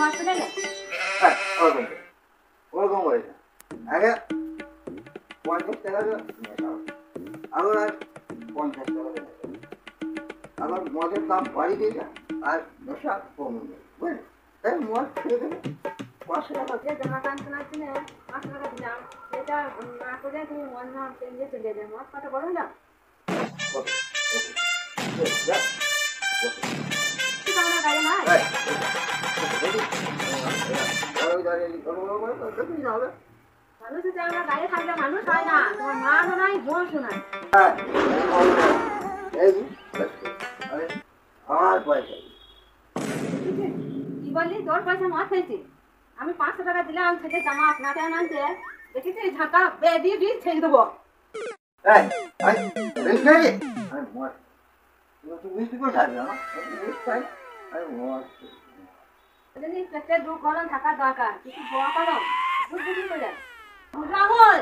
হসপিটালে হ্যাঁ ওরকম ওরকম করেছে আগে 50 টাকা আবার আর 50 টাকা আবার মদের দাম বাড়িয়ে দিয়ে যায় আর নেশা কমে যায় বুঝলি তাই মদ ছেড়ে দেবে 500 টাকা যে জমা কান শোনাচ্ছি না 500 টাকা দিলাম এটা না করে তুমি মন না পেয়ে চলে যাবে মদ কথা বলো না কি কারণে গাড়ি নাই মানুষ যদি আমরা গাড়ি থাকলে মানুষ হয় না তোমার মা শোনাই বোন শোনায় আমার পয়সা কি বললি তোর পয়সা মদ খেয়েছি আমি 500 টাকা দিলাম সেটা জামা আপনাকে আনতে দেখেছি ঝাঁকা বেদি বি ছেড়ে দেবো পেটে দু কলম থাকা দরকার কিছু বড় কলম বুঝলি রাহুল